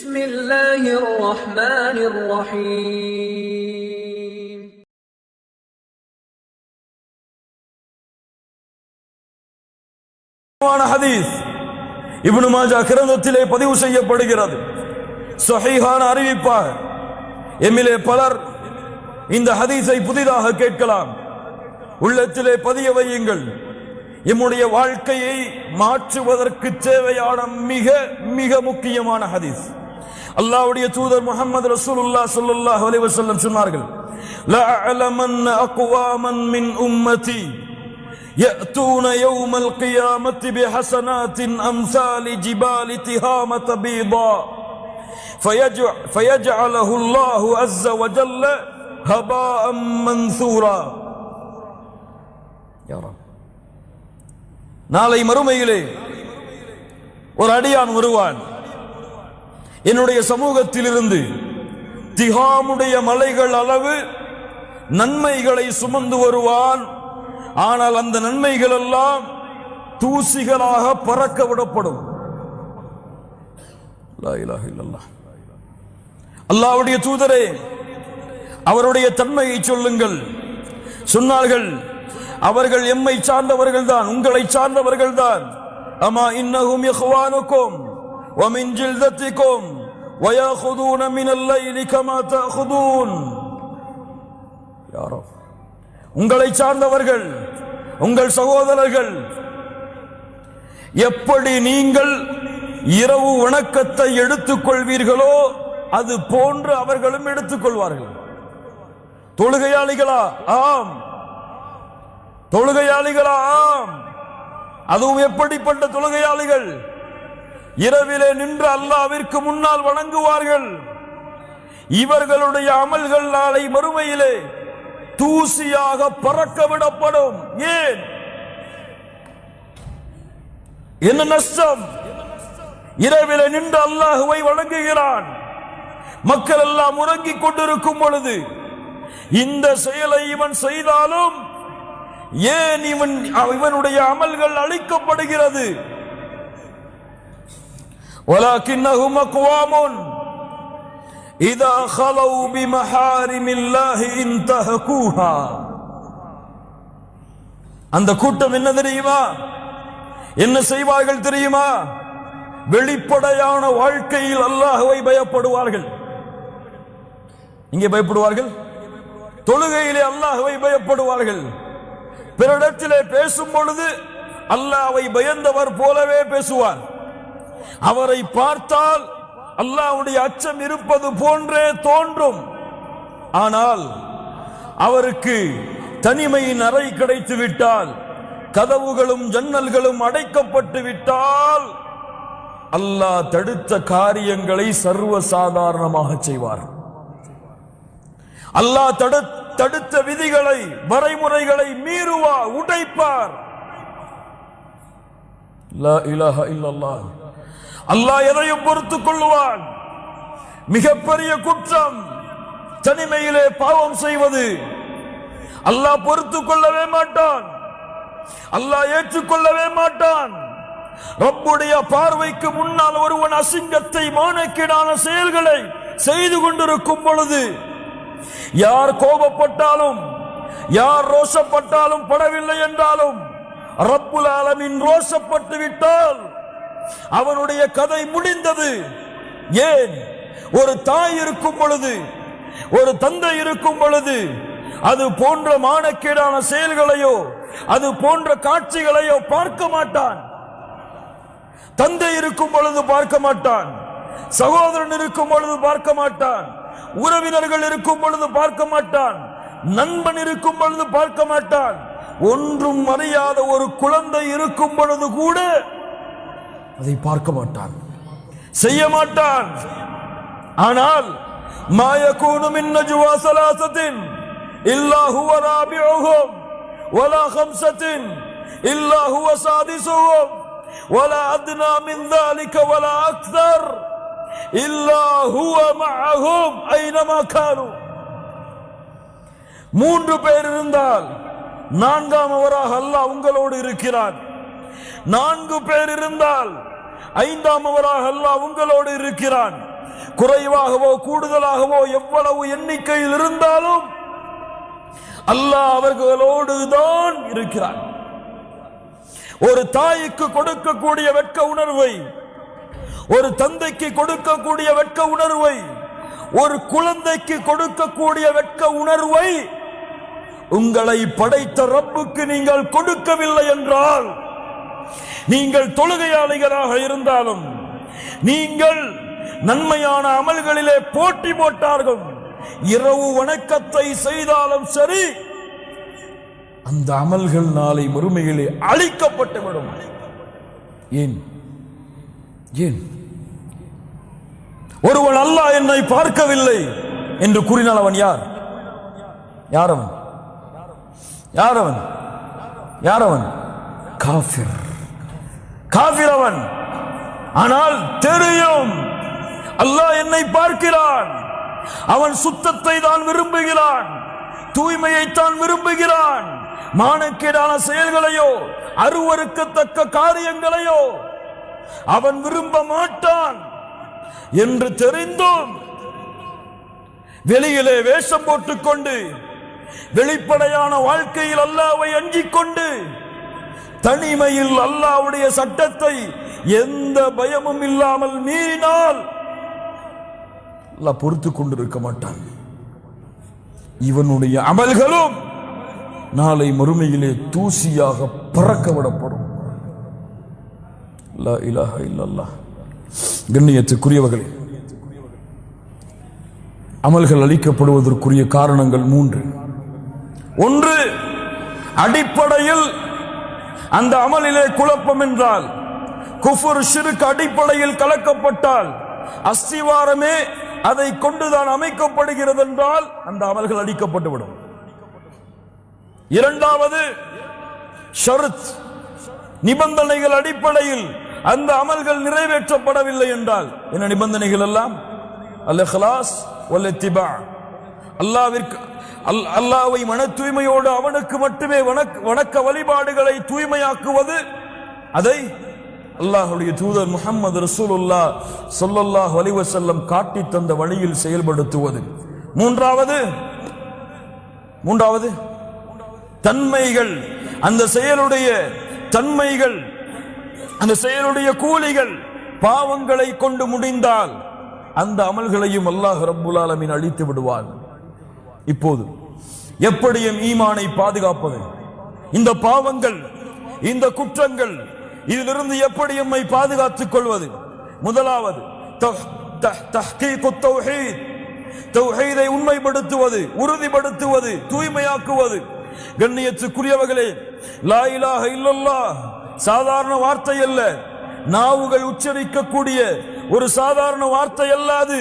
بسم الله الرحمن الرحيم ஹதீஸ் இப்னு மாஜா கிரந்தத்திலே பதிவு செய்யப்படுகிறது. ஸஹீஹான அறிவிப்பாக எம்மிலே பலர் இந்த ஹதீஸை புதிதாக கேட்கலாம். உள்ளத்திலே பதிய வையுங்கள். எம்முடைய வாழ்க்கையை மாற்றுவதற்கு தேவையான மிக மிக முக்கியமான ஹதீஸ். அல்லாஹ்வுடைய தூதர் முஹம்மது ரசூலுல்லாஹ் ஸல்லல்லாஹு அலைஹி வஸல்லம் சொன்னார்கள், லா அலமன் அக்வாமன் மின் உம்மதி يأتون يوم القيامة بحسنات أمثال جبال تهامة بيضاء فيجعله الله عز وجل هباء منثورا. يا رب நாளை மறுமையிலே ஒரு அடியான் வருவான். என்னுடைய சமூகத்திலிருந்து திஹாமுடைய மலைகள் அளவு நன்மைகளை சுமந்து வருவான். ஆனால் அந்த நன்மைகள் எல்லாம் தூசிகளாக பறக்க விடப்படும். லா இலாஹ இல்லல்லாஹ். அல்லாஹ்வுடைய தூதரே, அவருடைய தன்மையை சொல்லுங்கள். சொன்னார்கள், அவர்கள் எம்மை சார்ந்தவர்கள் தான், உங்களை சார்ந்தவர்கள் தான். அமா இன்னஹும் இஹ்வானுக்கும் வ மின் ஜில்தத்திக்கும் வ யாஹுதூன மினல் லைலி கமா தஅஹுதூன். யா ரப், உங்களை சார்ந்தவர்கள், உங்கள் சகோதரர்கள். எப்படி நீங்கள் இரவு வணக்கத்தை எடுத்துக் கொள்வீர்களோ அது போன்று அவர்களும் எடுத்துக் கொள்வார்கள். தொழுகையாளிகளா? ஆம். தொழுகையாளிகளா? ஆம். அதுவும் எப்படிப்பட்ட தொழுகையாளிகள்? இரவிலே நின்று அல்லாஹ்விற்கு முன்னால் வணங்குவார்கள். இவர்களுடைய அமல்கள் நாளை மறுமையிலே தூசியாக பறக்க விடப்படும். ஏன்? என்ன நஷ்டம்? இரவிலே நின்று அல்லாஹ்வை வணங்குகிறான். மக்கள் எல்லாம் உறங்கிக் கொண்டிருக்கும் பொழுது இந்த செயலை இவன் செய்தாலும் ஏன் இவனுடைய அமல்கள் அழிக்கப்படுகிறது? வலாக்கின்னஹும் அக்வாமுன் இதா خلوا بمحارم الله انتهكوها. அந்த கூட்டம் என்ன தெரியுமா? என்ன செய்வார்கள் தெரியுமா? வெளிப்படையான வாழ்க்கையில் அல்லாஹ்வை பயப்படுவார்கள். இங்கே பயப்படுவார்கள், தொழுகையிலே அல்லாஹ்வை பயப்படுவார்கள். பிறரிடத்திலே பேசும் பொழுது அல்லாஹ்வை பயந்தவர் போலவே பேசுவார். அவரை பார்த்தால் அல்லாஹ்வுடைய அச்சம் இருப்பது போன்றே தோன்றும். ஆனால் அவருக்கு தனிமையின் அறை கிடைத்து விட்டால், கதவுகளும் ஜன்னல்களும் அடைக்கப்பட்டு விட்டால் அல்லாஹ் தடுத்த காரியங்களை சர்வ சாதாரணமாக செய்வார். அல்லாஹ் தடுத்த விதிகளை, வரைமுறைகளை மீறுவார், உடைப்பார். லா இலாஹ இல்லல்லாஹ். அல்லாஹ் எதையும் பொறுத்துக் கொள்வான். மிகப்பெரிய குற்றம் தனிமையிலே பாவம் செய்வது. அல்லாஹ் பொறுத்துக் கொள்ளவே மாட்டான். அல்லாஹ் ஏற்றுக்கொள்ளவே மாட்டான். ரப்புடைய பார்வைக்கு முன்னால் ஒருவன் அசிங்கத்தை, மானக்கேடான செயல்களை செய்து கொண்டிருக்கும் பொழுது யார் கோபப்பட்டாலும், யார் ரோஷப்பட்டாலும், படவில்லை என்றாலும் ரப்புல் ஆலமீன் ரோஷப்பட்டு விட்டால் அவனுடைய கதை முடிந்தது. ஏன்? ஒரு தாய் இருக்கும் பொழுது, ஒரு தந்தை இருக்கும் பொழுது அது போன்ற மானக்கேடான செயல்களையோ, அது போன்ற காட்சிகளையோ பார்க்க மாட்டான். தந்தை இருக்கும் பொழுது பார்க்க மாட்டான், சகோதரன் இருக்கும் பொழுது பார்க்க மாட்டான், உறவினர்கள் இருக்கும் பொழுது பார்க்க மாட்டான், நண்பன் இருக்கும் பொழுது பார்க்க மாட்டான். ஒன்றும் அறியாத ஒரு குழந்தை இருக்கும் பொழுது கூட அதை பார்க்க மாட்டான், செய்ய மாட்டான். ஆனால் மா யகூனு மின் நஜ்வா ஸலாஸத்தின் இல்லா ஹுவ ராபிஉஹும் வலா ஹம்ஸத்தின் இல்லா ஹுவ சாதிஸுஹும் வலா அத்னா மின் ذلك வலா அக்ஸர் இல்லா ஹுவ மஅஹும் ஐனமா கானூ. 3 பேர் இருந்தால் 4ஆமவராக அல்லாஹ் உங்களோடு இருக்கிறான். 4 பேர் இருந்தால் 5ஆமவராக அல்லாஹ் உங்களோடு இருக்கிறான். குறைவாகவோ கூடுதலாகவோ எவ்வளவு எண்ணிக்கையில் இருந்தாலும் அல்லாஹ் அவர்களோடு தான் இருக்கிறார். ஒரு தாய்க்கு கொடுக்கக்கூடிய வெட்க உணர்வை, ஒரு தந்தைக்கு கொடுக்கக்கூடிய வெட்க உணர்வை, ஒரு குழந்தைக்கு கொடுக்கக்கூடிய வெட்க உணர்வை உங்களை படைத்த ரப்புக்கு நீங்கள் கொடுக்கவில்லை என்றால், நீங்கள் தொழுகையாளிகளாக இருந்தாலும், நீங்கள் நன்மையான அமல்களிலே போட்டி போட்டார்கள், இரவு வணக்கத்தை செய்தாலும் சரி, அந்த அமல்கள் நாளை மறுமையிலே அழிக்கப்பட்டுவிடும். ஏன் ஏன் ஒருவன் அல்லாஹ் என்னை பார்க்கவில்லை என்று கூறினால் அவன் யார்? யாரவன்? யாரவன்? யாரவன்? காஃபிர். காஃபிர் அவன். ஆனால் தெரியும் அல்லாஹ் என்னை பார்க்கிறான். அவன் சுத்தத்தை தான் விரும்புகிறான், தூய்மையை தான் விரும்புகிறான். மானக்கேடான செயல்களையோ அருவருக்கத்தக்க காரியங்களையோ அவன் விரும்ப மாட்டான் என்று தெரிந்தும் வெளியிலே வேஷம் போட்டுக்கொண்டு வெளிப்படையான வாழ்க்கையில் அல்லாஹ்வை அஞ்சிக் கொண்டு தனிமையில் அல்லாஹ்வுடைய சட்டத்தை எந்த பயமும் இல்லாமல் மீறினால் அல்லாஹ் பொறுத்து கொண்டிருக்க மாட்டான். இவனுடைய அமல்களும் நாளை மறுமையிலே தூசியாக பறக்க விடப்படும். லா இலாஹ இல்லல்லாஹ். கண்ணியத்துக்குரியவர்களே, அமல்கள் அளிக்கப்படுவதற்குரிய காரணங்கள் 3. 1, அடிப்படையில் அந்த அமலிலே குழப்பம் என்றால், குஃபர் ஷிர்க் அடிப்படையில் கலக்கப்பட்டால், அஸ்திவாரமே அதை கொண்டுதான் அமைக்கப்படுகிறது என்றால் அந்த அமல்கள் அளிக்கப்பட்டுவிடும். 2வது, ஷர்த் நிபந்தனைகள் அடிப்படையில் அந்த அமல்கள் நிறைவேற்றப்படவில்லை என்றால், என்ன நிபந்தனைகள் எல்லாம்? அல் இக்லாஸ் வல் இத்திபா. அல்லாஹ்வை மன தூய்மையோடு அவனுக்கு மட்டுமே வணக்க வழிபாடுகளை தூய்மையாக்குவது, அதை அல்லாஹ்வுடைய தூதர் முஹம்மது ரசூலுல்லாஹ் ஸல்லல்லாஹு அலைஹி வஸல்லம் காட்டி தந்த வழியில் செயல்படுத்துவது. 3வது தன்மைகள், அந்த செயலுடைய தன்மைகள், அந்த செயலுடைய கூலிகள் பாவங்களை கொண்டு முடிந்தால் அந்த அமல்களையும் அல்லாஹ் ரப்புல் ஆலமீன் அழித்து விடுவான். இப்போது எப்படியும் ஈமானை பாதுகாப்பது, இந்த பாவங்கள், இந்த குற்றங்கள், இதிலிருந்து எப்படி எம்மை பாதுகாத்துக் கொள்வது? முதலாவது தஹ்கீகுத் தௌஹீத், தௌஹீதை உண்மைப்படுத்துவது, உறுதிப்படுத்துவது, தூய்மையாக்குவது. கண்ணியத்துக்குரியவர்களே, லா இலாஹ இல்லல்லாஹ் சாதாரண வார்த்தை அல்ல, நாவுகள் உச்சரிக்கக்கூடிய ஒரு சாதாரண வார்த்தை அல்லாது,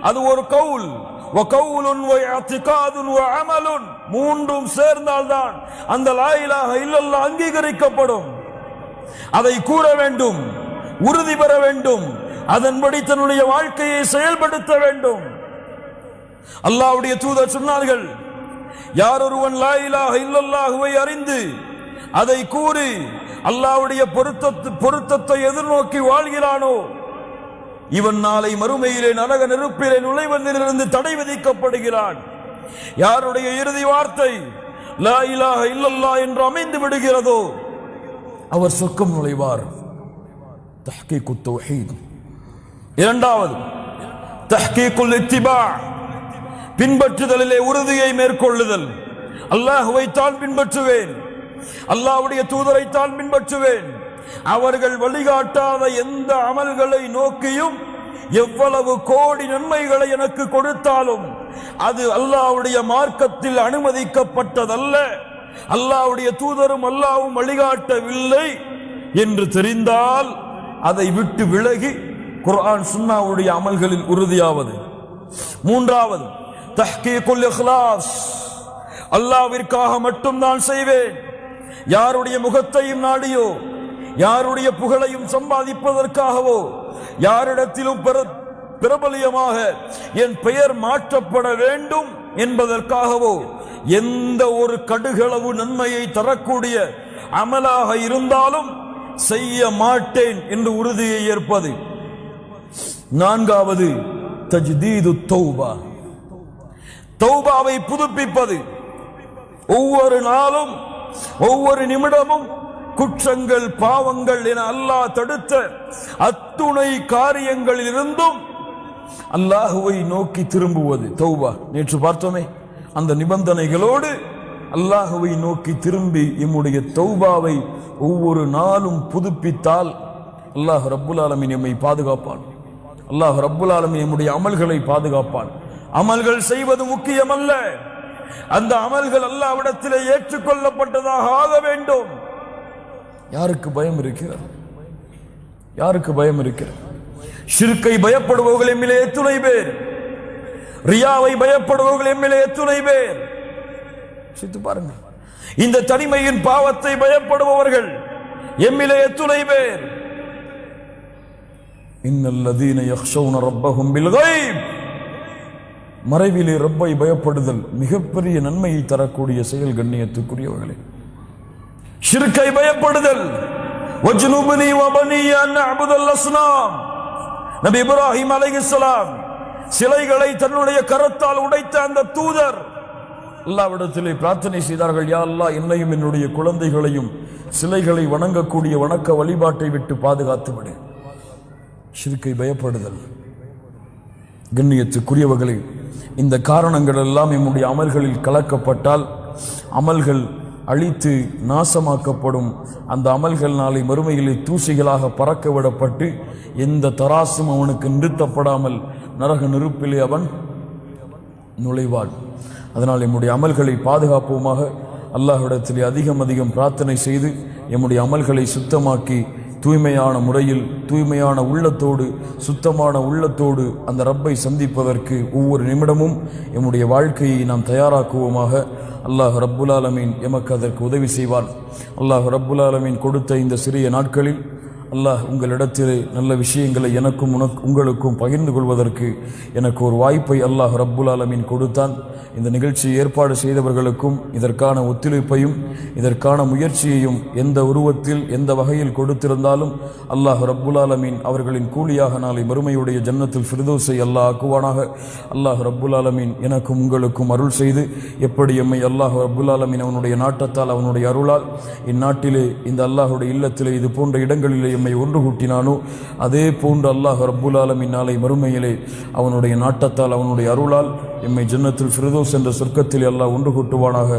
அது ஒரு கவுல், வகவுலுன் வஇஅதிகாதுன் வஅமலுன், மூன்றும் சேர்ந்தால்தான் அந்த லா இலாஹ இல்லல்லாஹ் அங்கீகரிக்கப்படும். அதை கூற வேண்டும், உறுதி பெற வேண்டும், அதன்படி தன்னுடைய வாழ்க்கையை செயல்படுத்த வேண்டும். அல்லாஹ்வுடைய தூதர் சொன்னார்கள், யார் ஒருவன் லா இலாஹ இல்லல்லாஹுவை அறிந்து அதை கூறி அல்லாஹ்வுடைய பொருத்தத்தை எதிர்நோக்கி வாழ்கிறானோ, இவன் நாளை மறுமையிலே நரக நெருப்பிலே நுழைவதிலிருந்து தடை விதிக்கப்படுகிறான். யாருடைய இறுதி வார்த்தை லா இலாஹ இல்லல்லாஹ் என்று அமைந்து விடுகிறதோ அவர் சொர்க்கம் நுழைவார். தஹ்கீகுத் தௌஹீத். 2வது தஹ்கீகுல் இத்திபா, பின்பற்றுதலிலே உறுதியை மேற்கொள்ளுதல். அல்லாஹ்வை தான் பின்பற்றுவேன், அல்லாஹ்வுடைய தூதரை தான் பின்பற்றுவேன், அவர்கள் வழிகாட்டாத எந்த அமல்களை நோக்கியும் எவ்வளவு கோடி நன்மைகளை எனக்கு கொடுத்தாலும் அது அல்லாஹ்வுடைய மார்க்கத்தில் அனுமதிக்கப்பட்டதல்ல, அல்லாஹ்வுடைய தூதரும் அல்லாஹ்வும் வழிகாட்டவில்லை என்று தெரிந்தால் அதை விட்டு விலகி குர்ஆன் சுன்னாவுடைய அமல்களில் உறுதியாவது. 3வது தஹ்கீகுல் இக்லாஸ், அல்லாஹ்விற்காக மட்டும் நான் செய்வேன், யாருடைய முகத்தையும் நாடியோ, யாருடைய புகழையும் சம்பாதிப்பதற்காகவோ, யாரிடத்திலும் பிரபலியமாக என் பெயர் மாற்றப்பட வேண்டும் என்பதற்காகவோ எந்த ஒரு கடுகளவு நன்மையை தரக்கூடிய அமலாக இருந்தாலும் செய்ய மாட்டேன் என்று உறுதியை ஏற்பது. 4வது தஜ்தீது தௌபா, தௌபாவை புதுப்பிப்பது. ஒவ்வொரு நாளும் ஒவ்வொரு நிமிடமும் குற்றங்கள் பாவங்கள் என அல்லாஹ் தடுத்த அத்துணை காரியங்களில் இருந்தும் அல்லாஹுவை நோக்கி திரும்புவது தௌபா. நேற்று பார்த்தோமே, அந்த நிபந்தனைகளோடு அல்லாஹுவை நோக்கி திரும்பி எம்முடைய தௌபாவை ஒவ்வொரு நாளும் புதுப்பித்தால் அல்லாஹ் ரப்புல் ஆலமீன் எம்மை பாதுகாப்பான். அல்லாஹ் ரப்புல் ஆலமீன் எம்முடைய அமல்களை பாதுகாப்பான். அமல்கள் செய்வது முக்கியமல்ல, அந்த அமல்கள் அல்லாஹ்விடத்திலே ஏற்றுக்கொள்ளப்பட்டதாக ஆக வேண்டும். யாருக்கு பயம் இருக்கிறது? யாருக்கு பயம் இருக்கிறது? ஷிர்கை பயப்படுபவர்கள் எம்மிலே எத்துணை பேர், ரியாவை பயப்படுபவர்கள் எம்மிலே எத்துணை பேர்? சித்து பாருங்க. இந்த தனிமையின் பாவத்தை பயப்படுபவர்கள் எம்மிலே எத்துணை பேர்? இன்னல்லதீன யக்ஷௌன ரப்பஹும் பில் கைப், மறைவிலே ரப்பை பயப்படுதல் மிகப்பெரிய நன்மையை தரக்கூடிய செயல். கண்ணியத்துக்குரியவர்களே, ஷிர்கை பயப்படுதல். வஜ்னுப்னி வபனிய அன் அஅ்புதல் அஸ்னாம். நபி இப்ராஹிம் அலைஹிஸ்ஸலாம் சிலைகளை தன்னுடைய கரத்தால் உடைத்த அந்த தூதர் அல்லாஹ்விடத்திலே பிரார்த்தனை செய்தார்கள், யா அல்லாஹ், என்னையும் என்னுடைய குழந்தைகளையும் சிலைகளை வணங்கக்கூடிய வணக்க வழிபாட்டை விட்டு பாதுகாத்து விடு. ஷிர்கை பயப்படுதல். கண்ணியத்துக்குரியவர்களே, இந்த காரணங்கள் எல்லாம் நம்முடைய அமல்களில் கலக்கப்பட்டால் அமல்கள் அழித்து நாசமாக்கப்படும். அந்த அமல்கள் நாளை மறுமையிலே தூசிகளாக பறக்க விடப்பட்டு எந்த தராசும் அவனுக்கு நிறுத்தப்படாமல் நரக நெருப்பிலே அவன் நுழைவான். அதனால் நம்முடைய அமல்களை பாதுகாப்போமாக. அல்லாஹ்விடத்திலே அதிகம் அதிகம் பிரார்த்தனை செய்து நம்முடைய அமல்களை சுத்தமாக்கி தூய்மையான முறையில் தூய்மையான உள்ளத்தோடு சுத்தமான உள்ளத்தோடு அந்த ரப்பை சந்திப்பதற்கு ஒவ்வொரு நிமிடமும் நம்முடைய வாழ்க்கையை நாம் தயாராக்குவோமாக. அல்லாஹ் ரப்புல் ஆலமீன் எமக்கு அதற்கு உதவி செய்வான். அல்லாஹ் ரப்புல் ஆலமீன் கொடுத்த இந்த சிறிய நாட்களில் அல்லாஹ் உங்களிடத்திலே நல்ல விஷயங்களை எனக்கும் உங்களுக்கும் பகிர்ந்து கொள்வதற்கு எனக்கு ஒரு வாய்ப்பை அல்லாஹ் ரப்புல் ஆலமீன் கொடுத்தான். இந்த நிகழ்ச்சியை ஏற்பாடு செய்தவர்களுக்கும் இதற்கான ஒத்துழைப்பையும் இதற்கான முயற்சியையும் எந்த உருவத்தில் எந்த வகையில் கொடுத்திருந்தாலும் அல்லாஹ் ரப்புல் ஆலமீன் அவர்களின் கூலியாக நாளை மறுமையுடைய ஜன்னத்துல் ஃபிர்தௌஸை அல்லாஹ் ஆக்குவானாக. அல்லாஹ் ரப்புல் ஆலமீன் எனக்கும் உங்களுக்கும் அருள் செய்து எப்படி எம்மை அல்லாஹ் ரப்புல் ஆலமீன் அவனுடைய நாட்டத்தால் அவனுடைய அருளால் இந்நாட்டிலே இந்த அல்லாஹுடைய இல்லத்திலே இது போன்ற இடங்களிலே எம்மை ஒன்று கூட்டினானோ அதே போன்று அல்லாஹ் ரப்புல் ஆலமீன் நாளை மறுமையிலே அவனுடைய நாட்டத்தால் அவனுடைய அருளால் எம்மை ஜன்னத்துல் ஃபிர்தௌஸ் என்ற சொர்க்கத்தில் அல்லாஹ் ஒன்று கூட்டுவானாக.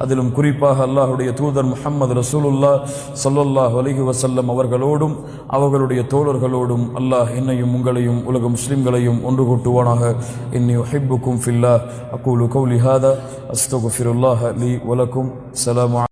அதிலும் குறிப்பாக அல்லாஹுடைய தூதர் முஹம்மது ரசூலுல்லாஹ் ஸல்லல்லாஹு அலைஹி வஸல்லம் அவர்களோடும் அவர்களுடைய தோழர்களோடும் அல்லாஹ் என்னையும் உங்களையும் உலக முஸ்லிம்களையும் ஒன்று கூட்டுவானாக. இன்னி உஹிப்புக்கும் ஃபில்லாஹ். அகூலு கௌலி ஹாதா அஸ்தக்ஃபிருல்லாஹ லீ வலக்கும். ஸலாமு